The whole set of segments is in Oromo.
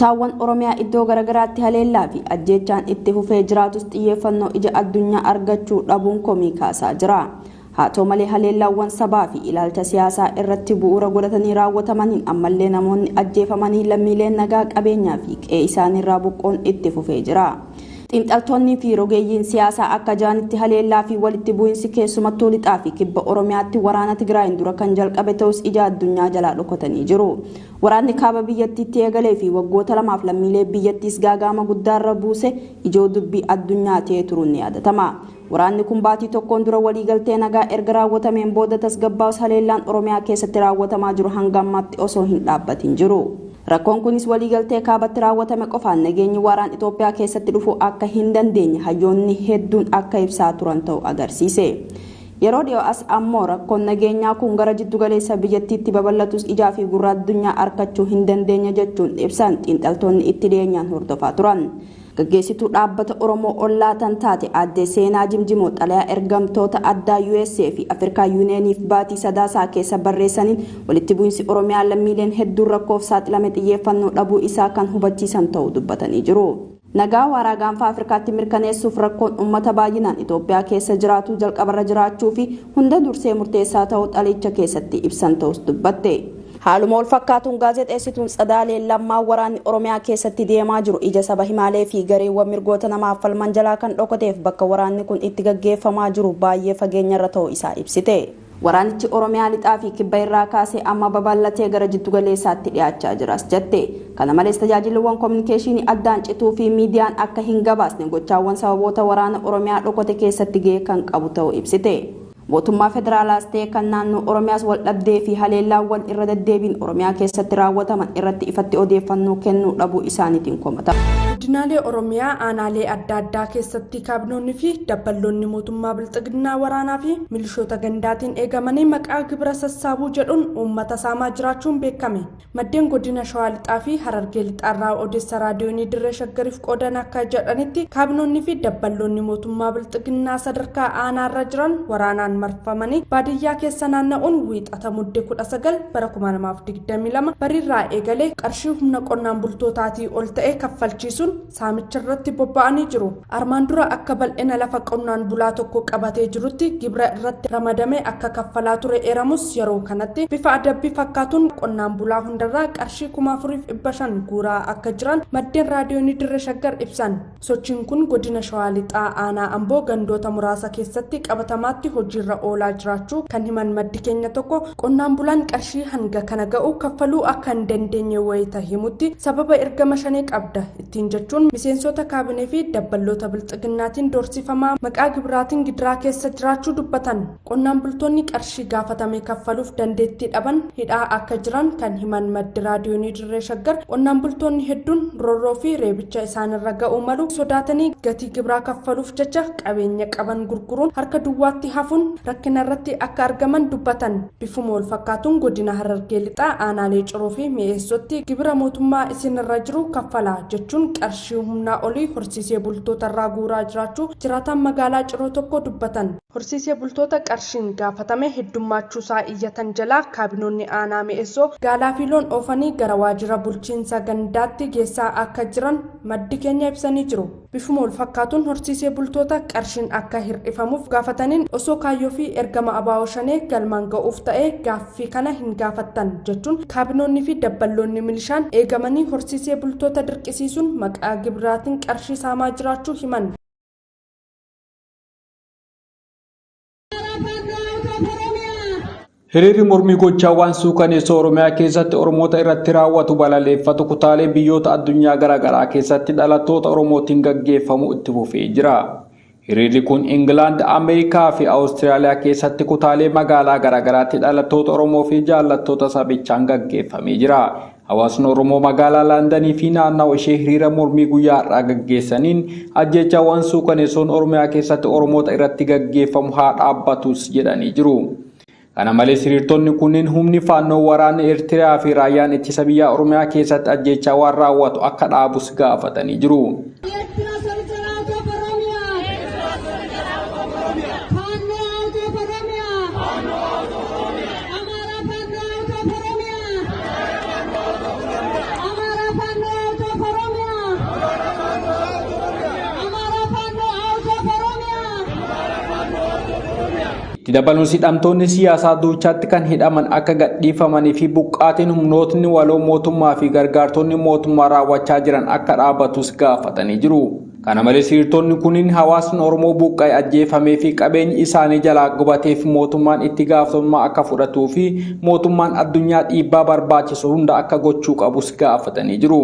kutaawwan Oromiyaa iddoo garagaraatti haleellaa fi ajjeechaan itti fufee jiraatus xiyyeeffannoo ija addunyaa argachuu dhabuun komii kaasaa jira. haa ta'u malee haleellaawwan sabaa fi ilaalcha siyaasaa irratti bu'uura godhatanii raawwatamaniin ammallee namoonni ajjeefamanii lammiileen nagaa qabeenyaa fi qe'ee isaaniirraa buqqoon itti fufee jira. xiinxaltoonni fi rogeeyyiin siyaasaa akka jaanitti haleellaa fi walitti bu'iinsi keessumattuu lixaa fi kibba Oromiyaatti waraana Tigraayin dura kan jalqabe ta'us ija addunyaa jalaa dhokatanii jiru. Waraanni kaaba biyyattiitti eegalee fi waggoota lamaaf lammiilee biyyattiis gaagama guddaarra buuse ijoo dubbii addunyaa ta'ee turuun ni yaadatama. Waraanni kun baatii tokkoon dura waliigaltee nagaa erga raawwatameen booda tasgabbaa'us haleellaan Oromiyaa keessatti raawwatamaa jiru hanga ammaatti osoo hin dhaabbatin jiru. Rakkoon kunis waliigaltee kaabatti raawwatame qofaan nageenyi waaraan Itoophiyaa keessatti dhufuu akka hin dandeenye hayyoonni hedduun akka ibsaa turan ta'uu agarsiise. Yeroo dhiyoo as ammoo rakkoon nageenyaa kun gara jiddu galeessa biyyattiitti babal'atus ijaa fi gurra addunyaa argachuu hin dandeenye jechuun ibsan xiinxaltoonni itti dhiyeenyaan hordofaa turan. Gaggeessituu dhaabbata Oromoo Ollaatan taate aadde Seenaa Jimjimoo xalayaa ergamtoota addaa USA fi Afrikaa Yuuniyeeniif baatii sadaasaa keessa barreessaniin walitti bu'iinsi Oromiyaa lammiileen hedduun rakkoof saaxilame xiyyeeffannoo dhabuu isaa kan hubachiisan ta'uu dubbatanii jiru. Nagaa waaraa gaanfa Afrikaatti mirkaneessuuf rakkoon uummata baay'inaan Itoophiyaa keessa jiraatu jalqabarra jiraachuu fi hunda dursee murteessaa ta'uu xalicha keessatti ibsan ta'us dubbatte. Haaluma wal fakkaatuun gaazexeessituun Tsadaalee Lammaa waraanni Oromiyaa keessatti deemaa jiru ija saba himaalee fi gareewwan mirgoota namaaf falman jalaa kan dhokateef bakka waraanni kun itti gaggeeffamaa jiru baay'ee fageenyarra ta'uu isaa ibsite. Waraanichi Oromiyaa lixaa fi kibba irraa kaasee amma babal'atee gara jiddu galeessaatti dhiyaachaa jiras jette. Kana malees tajaajilawwan kominikeeshinii addaan cituu fi miidiyaan akka hin gabaasne gochaawwan sababoota waraana Oromiyaa dhokate keessatti gahee kan qabu ta'uu ibsite. Mootummaa federaalaas ta'ee kan naannoo Oromiyaas wal dhabdee fi haleellaawwan irra deddeebiin Oromiyaa keessatti raawwataman irratti ifatti odeeffannoo kennuu dhabuu isaaniitiin komata. Godinaalee Oromiyaa aanaalee adda addaa keessatti kaabinoonni fi dabballoonni mootummaa bilxiginnaa waraanaa fi milishoota gandaatiin eegamanii maqaa gibira sassaabuu jedhuun uummata saamaa jiraachuun beekame. Maddeen godina Shawaa Lixaa fi Harargee Lixaarraa odeessa raadiyoonii Dirree Shaggariif qoodan akka jedhanitti kaabinoonni fi dabballoonni mootummaa bilxiginnaa sadarkaa aanaarra jiran waraanaan marfamanii baadiyyaa keessa naanna'uun wiixata muddee 19 bara 2022 barirraa eegalee qarshii humna qonnaan bultootaatii ol ta'e kaffalchiisuun saamicha irratti bobba'anii jiru. Armaan dura akka bal'ina lafa qonnaan bulaa tokko qabatee jirutti gibira irratti ramadamee akka kaffalaa ture eeramus yeroo kanatti bifa adabbii fakkaatuun qonnaan bulaa hundarraa qarshii 4500 guuraa akka jiran maddeen raadiyoonii Dirree Shaggar ibsan. Sochiin kun godina Shawaa Lixaa aanaa Amboo gandoota muraasa keessatti qabatamaatti hojiirra oolaa jiraachuu kan himan maddi keenya tokko qonnaan bulaan qarshii hanga kana ga'u kaffaluu akka hin dandeenye wayita himutti sababa ergama shanii qabda ittiin jechuun miseensota kaabinee fi dabballoota bilxiginnaatiin doorsifamaa maqaa gibiraatiin gidiraa keessa jiraachuu dubbatan. Qonnaan bultoonni qarshii gaafatame kaffaluuf dandeettii dhaban hidhaa akka jiran kan himan maddi raadiyoonii Dirree Shaggar qonnaan bultoonni hedduun roorroo fi reebicha isaanirra ga'uu malu sodaatanii gatii gibiraa kaffaluuf jecha qabeenya qaban gurguruun harka duwwaatti hafuun rakkina irratti akka argaman dubbatan. Bifuma wal fakkaatuun godina Harargee Lixaa aanaalee Ciroo fi Mi'eessotti gibira mootummaa isinirra jiru kaffalaa jechuun qarshii humnaa olii horsiisee bultoota irraa guuraa jiraachuu jiraataan magaalaa Ciroo tokko dubbatan. Horsiisee bultoota qarshiin gaafatame heddummaachuu iyyatan jalaa kaabinoonni aanaa Mi'eessoo gaalaa fi loon oofanii gara waajjira bulchiinsa gandaatti geessaa akka jiran maddi keenya ibsanii jiru. Bifuma wal fakkaatuun horsiisee bultoota qarshiin akka hir'ifamuuf gaafataniin osoo kaayyoo fi ergama abaa'oo shanee galmaan ga'uuf ta'ee gaaffii kana hin gaafattan jechuun kaabinoonni fi dabballoonni milishaan eegamanii horsiisee bultoota dirqisiisuun maqaa gibiraatiin qarshii saamaa jiraachuu himan. Hiriirri mormii gochaawwan suukaneessa Oromiyaa keessatti Oromoota irratti raawwatu balaleeffatu kutaalee biyyoota addunyaa garaagaraa keessatti dhalattoota Oromootiin gaggeeffamu itti fufee jira. Hiriirri kun England, Ameerikaa fi Awustiraaliyaa keessatti kutaalee magaalaa garaagaraatti dhalattoota Oromoo fi jaallattoota sabichaan gaggeeffamee jira. Hawaasni Oromoo magaalaa Laandanii fi naannawa ishee hiriira mormii guyyaa har'aa gaggeessaniin ajjechaawwan suukaneessoon Oromiyaa keessatti Oromoota irratti gaggeeffamu haa dhaabbatus jedhanii jiru. Kana malees hiriirtonni kunneen humni faannoo waraana Eertiraa fi raayyaan ittisa biyyaa Oromiyaa keessatti ajjechaawwan raawwatu akka dhaabus gaafatanii jiru. Itti dabaluun hidhamtoonni siyaasaa duuchaatti kan hidhaman akka gadhiifamanii fi buqqaatiin humnootni waloo mootummaa fi gargaartonni mootummaa raawwachaa jiran akka dhaabatus gaafatanii jiru. Kana malees hiriirtonni kunniin hawaasni Oromoo buqqa'ee ajjeefamee fi qabeenyi isaanii jalaa gubateef mootummaan itti gaafatamummaa akka fudhatuu fi mootummaan addunyaa dhiibbaa barbaachisu hunda akka gochuu qabus gaafatanii jiru.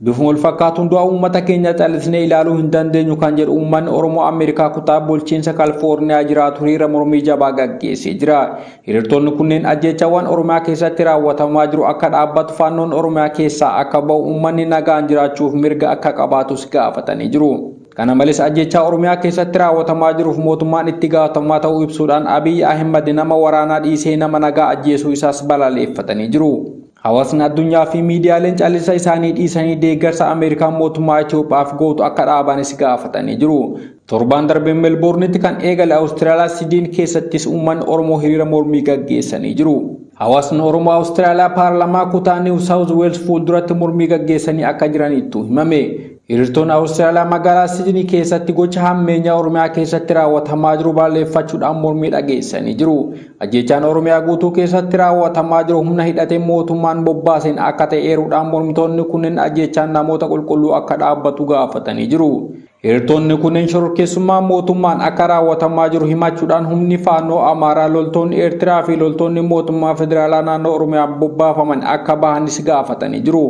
Bifuma wal fakkaatuun du'a uummata keenya callisnee ilaaluu hin dandeenyu kan jedhu uummanni Oromoo Ameerikaa kutaa bulchiinsa Kaalifoorniyaa jiraatu hiriira mormii jabaa gaggeessee jira. Hiriirtonni kunneen ajjeechawwan Oromiyaa keessatti raawwatamaa jiru akka dhaabbatu faannoon Oromiyaa keessaa akka ba'u uummanni nagaan jiraachuuf mirga akka qabaatus gaafatanii jiru. Kana malees ajjeechaa Oromiyaa keessatti raawwatamaa jiruuf mootummaan itti gaafatamaa ta'uu ibsuudhaan Abiy Ahimad nama waraanaa dhiisee nama nagaa ajjeesuu isaas balaaleffatanii jiru. Hawaasni addunyaa fi miidiyaaleen callisa isaanii dhiisanii deeggarsa Ameerikaan mootummaa Itoophiyaaf gootu akka dhaabanis gaafatanii jiru. Torbaan darbee Melbourneetti kan eegale Awustiraaliyaa Siidnii keessattis uummanni Oromoo hiriira mormii gaggeessanii jiru. Hawaasni Oromoo Awustiraaliyaa paarlamaa kutaa Niw Saawuz Weels fuulduratti mormii gaggeessanii akka jiranittu himame. Hiriirtonni Awustiraaliyaa magaalaa Siidnii keessatti gocha hammeenyaa Oromiyaa keessatti raawwatamaa jiru balaaleffachuudhaan mormii dhageessanii jiru. Ajjeechaan Oromiyaa guutuu keessatti raawwatamaa jiru humna hidhatee mootummaan bobbaaseen akka ta'e eeruudhaan mormitoonni kunneen ajjeechaan namoota qulqulluu akka dhaabbatu gaafatanii jiru. Hiriirtonni kunneen shororkeessummaa mootummaan akka raawwatamaa jiru himachuudhaan humni faannoo Amaaraa, loltoonni Eertiraa fi loltoonni mootummaa federaalaa naannoo Oromiyaa bobbaafaman akka bahanis gaafatanii jiru.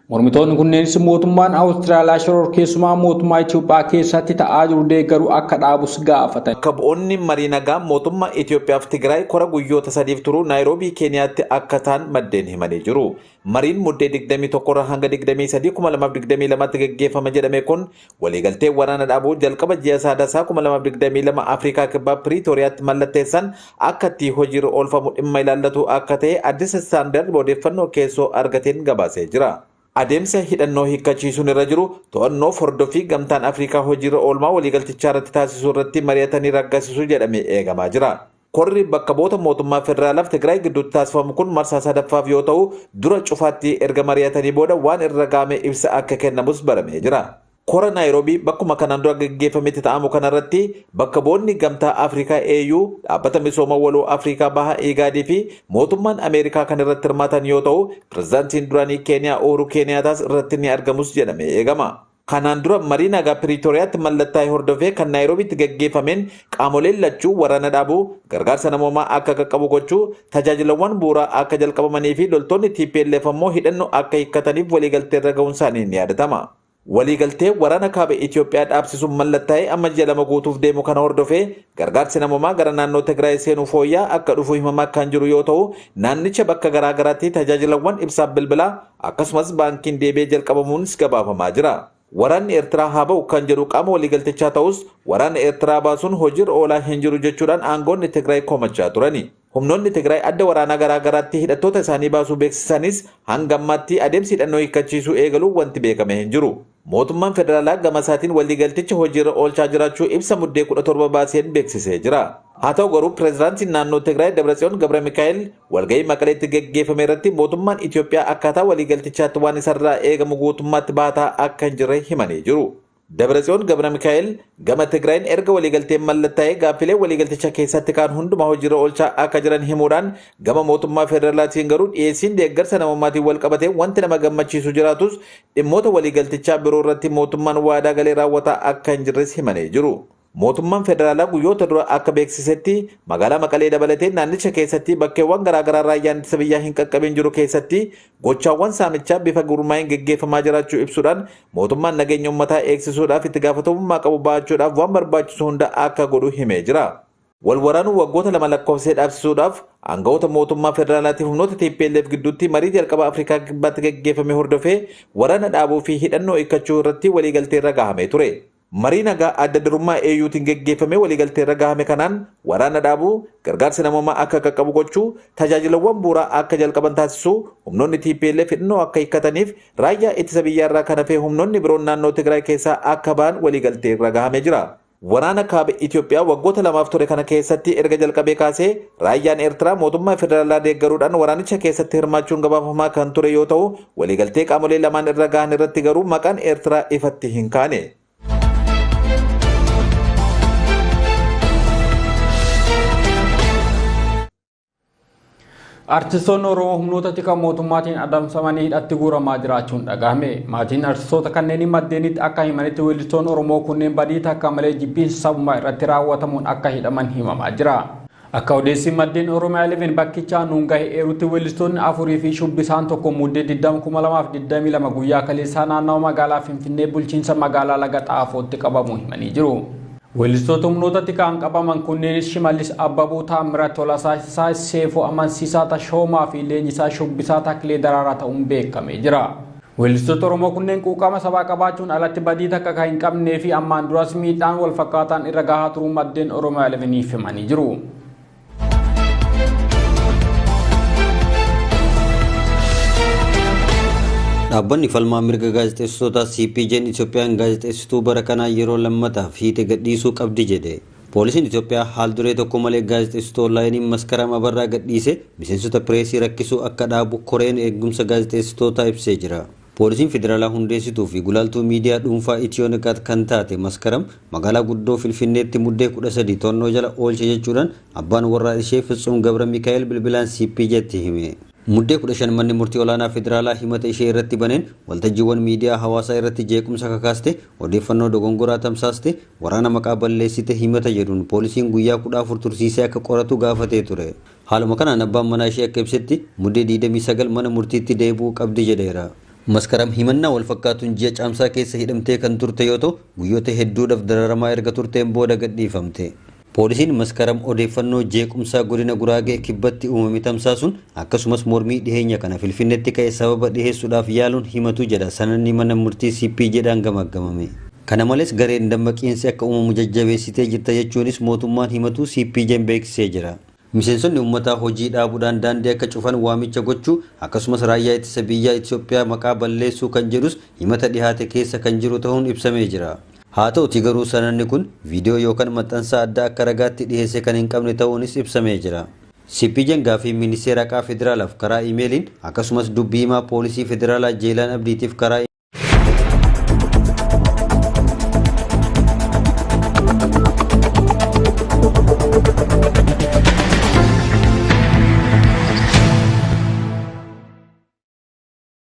Mormitoonni kunneenis mootummaan Awustiraaliyaa shororkeessummaa mootummaa Itoophiyaa keessatti ta'aa jiru deeggaruu akka dhaabus gaafatan. Bakka bu'oonni marii nagaa mootummaa Itoophiyaa fi Tigraay kora guyyoota sadiif turu Naayiroobii Keeniyaatti akka ta'an maddeen himanii jiru. Mariin muddee 21 hanga 23 2022tti gaggeeffama jedhame kun waliigaltee waraana dhaabuu jalqaba ji'a Sadaasaa 2022 Afrikaa kibbaa Piriitooriyaatti mallatteessan akka itti hojiirra oolfamu dhimma ilaallatu akka ta'e Addis Istaandard odeeffannoo keessoo argateen gabaasee jira. Adeemsa hidhannoo hiikkachiisuun irra jiru to'annoo hordofii gamtaan Afrikaa hojiirra oolmaa waliigaltichaa irratti taasisuu irratti mari'atanii raggaasisuu jedhamee eegamaa jira. Korri bakka bu'oota mootummaa federaalaaf Tigraay gidduutti taasifamu kun marsaa sadaffaaf yoo ta'u dura cufaatti erga mari'atanii booda waan irra gaame ibsa akka kennamus baramee jira. Kora Naayiroobii bakkuma kanaan dura gaggeeffametti ta'amu kanarratti bakka bu'oonni gamtaa Afrikaa AU dhaabbata misooma waloo Afrikaa baha IGAD fi mootummaan Ameerikaa kan irratti hirmaatan yoo ta'u pirezidaantiin duraanii Keeniyaa Uhuru Keeniyaataas irratti ni argamus jedhamee eegama. Kanaan dura marii nagaa Piriitooriyaatti mallattaa'ee hordofee kan Naayiroobiitti gaggeeffameen qaamoleen lachuu waraana dhaabuu gargaarsa namoomaa akka qaqqabu gochuu tajaajilawwan bu'uuraa akka jalqabamanii fi loltoonni TPLF ammoo hidhannoo akka hiikkataniif waliigaltee irra ga'uun isaanii ni yaadatama. Waliigaltee waraana kaaba Itoophiyaa dhaabsisuun mallattaa'ee amma ji'a lama guutuuf deemu kana hordofee gargaarsi namoomaa gara naannoo Tigraay seenuu fooyya'aa akka dhufu himamaa kan jiru yoo ta'u naannicha bakka garaa garaatti tajaajilawwan ibsaaf bilbilaa akkasumas baankiin deebi'ee jalqabamuunis gabaafamaa jira. Waraanni Eertiraa haa ba'u kan jedhu qaama waliigaltichaa ta'us waraana Eertiraa baasuun hojiirra oolaa hin jiru jechuudhaan aangoonni Tigraay komachaa turani. Humnoonni Tigraay adda waraanaa garaa garaatti hidhattoota isaanii baasuu beeksisanis hanga ammaatti adeemsi hidhannoo hiikkachiisuu eegaluu wanti beekame hin jiru. Mootummaan federaalaa gama isaatiin waliigalticha hojiirra oolchaa jiraachuu ibsa muddee 17 baaseen beeksisee jira. Haa ta'u garuu pirezidaantiin naannoo Tigraay Dabratsiyoon Gabra Mikaa'el walgahii Maqaleetti gaggeeffame irratti mootummaan Itoophiyaa akkaataa waliigaltichaatti waan isarraa eegamu guutummaatti baataa akka hin jirre himanii jiru. Dabratsiyoon Gabra Mikaa'el gama Tigraayin erga waliigalteen mallattaa'ee gaaffilee waliigalticha keessatti kaan hundumaa hojiirra oolchaa akka jiran himuudhaan gama mootummaa federaalaatiin garuu dhiyeessiin deeggarsa namummaatiin wal qabatee wanti nama gammachiisu jiraatus dhimmoota waliigaltichaa biroo irratti mootummaan waadaa galee raawwataa akka hin jirres himanii jiru. Mootummaan federaalaa guyyoota dura akka beeksisetti magaalaa Maqalee dabalatee naannicha keessatti bakkeewwan garaagaraa raayyaan ittisa biyyaa hin qaqqabin jiru keessatti gochaawwan saamichaa bifa gurmaa'een gaggeeffamaa jiraachuu ibsuudhaan mootummaan nageenya uummataa eegsisuudhaaf itti gaafatamummaa qabu ba'achuudhaaf waan barbaachisu hunda akka godhu himee jira. Walwaraanuu waggoota lama lakkoofsee dhaabsisuudhaaf aangawoota mootummaa federaalaatiif humnoota TPLF gidduutti marii jalqaba Afrikaa kibbaatti gaggeeffame hordofee waraana dhaabuu fi hidhannoo hiikkachuu irratti waliigaltee irra gahamee ture. Marii nagaa adda durummaa AUtiin gaggeeffame waliigaltee irra gahame kanaan waraana dhaabuu gargaarsa namoomaa akka qaqqabu gochuu tajaajilawwan bu'uuraa akka jalqaban taasisuu humnoonni TPLF hidhannoo akka hiikkataniif raayyaa ittisa biyyaa irraa kan hafe humnoonni biroon naannoo Tigraay keessaa akka ba'an waliigaltee irra gahamee jira. Waraana kaaba Itoophiyaa waggoota lamaaf ture kana keessatti erga jalqabee kaasee raayyaan Eertiraa mootummaa federaalaa deeggaruudhaan waraanicha keessatti hirmaachuun gabaafamaa kan ture yoo ta'u waliigaltee qaamolee lamaan irra gahan irratti garuu maqaan Eertiraa ifatti hin kaane. Artistoonni Oromoo humnoota tika mootummaatiin adamsamanii hidhatti guuramaa jiraachuun dhagahame. Maatiin artistoota kanneen maddeenitti akka himanitti weellistoonni Oromoo kunneen badii takka malee jibbiinsa sabummaa irratti raawwatamuun akka hidhaman himamaa jira. Akka odeessi maddeen Oromiyaa 11 bakkichaa nuun gahe eerutti weellistoonni afurii fi shubbisaan tokko muddee 2022 guyyaa kaleessaa naannawa magaalaa Finfinnee bulchiinsa magaalaa Laga Xaafootti qabamuu himanii jiru. Weellistoota humnoota tikaan qabaman kunneenis Shimallis Abbabuu, Taammirat Tolasaa, Seefoo Amansiisaa, Tashoomaa fi Leenjisaa Shubbisaa Taklee Daraaraa ta'uun beekamee jira. Weellistoota Oromoo kunneen quuqama sabaa qabaachuun alatti badii takka kan hin qabnee fi ammaan duras miidhaan wal fakkaataan irra gahaa turuu maddeen Oromiyaa 11 himanii jiru. Dhaabbanni falmaa mirga gaazexeessitoota CPJ'n Itoophiyaan gaazexeessituu bara kanaa yeroo lammataaf hiite gadhiisuu qabdi jedhe. Poolisiin Itoophiyaa haal duree tokko malee gaazexeessituu onlaayinii Maskaram Abarraa gadhiise miseensota pireesii rakkisuu akka dhaabu koreen eegumsa gaazexeessitootaa ibsee jira. Poolisiin federaalaa hundeessituu fi gulaaltuu miidiyaa dhuunfaa Itiyooneqaat kan taate Maskaram magaalaa guddoo Finfinneetti muddee 13 to'annoo jala oolche jechuudhaan abbaan warraa ishee Fitsuum Gabra Mikaa'el bilbilaan CPJ'tti hime. Muddee 15 manni murtii olaanaa federaalaa himata ishee irratti baneen waltajjiiwwan miidiyaa hawaasaa irratti jeequmsa kakaaste odeeffannoo dogongoraa tamsaaste waraana maqaa balleessite himata jedhuun poolisiin guyyaa 14 tursiisee akka qoratu gaafatee ture. Haaluma kanaan abbaan manaa ishee akka ibsetti muddee 29 mana murtiitti deebi'uu qabdi jedheera. Maskaram himannaa wal fakkaatuun ji'a caamsaa keessa hidhamtee kan turte yoo ta'u guyyoota hedduudhaaf dararamaa erga turteen booda gadhiifamte. Poolisiin Maskaram odeeffannoo jeequmsaa godina Guraagee kibbatti uumame tamsaasuun akkasumas mormii dhiheenya kana Finfinneetti ka'e sababa dhiheessuudhaaf yaaluun himatu jedha sananni mana murtii CPJ'dhaan gamaggamame. Kana malees gareen dammaqiinsi akka uumamu jajjabeessitee jirta jechuunis mootummaan himatu CPJ'n beeksisee jira. Miseensonni uummataa hojii dhaabuudhaan daandii akka cufan waamicha gochuu akkasumas raayyaa ittisa biyyaa Itoophiyaa maqaa balleessuu kan jedhus himata dhihaate keessa kan jiru ta'uun ibsamee jira. Haa ta'uti garuu sananni kun viidiyoo yookaan maxxansa addaa akka ragaatti dhiheesse kan hin qabne ta'uunis ibsamee jira. CPJ'n gaafii ministeera haqaa federaalaaf karaa iimeeliin akkasumas dubbii himaa poolisii federaalaa Jeelaan Abdiitiif karaa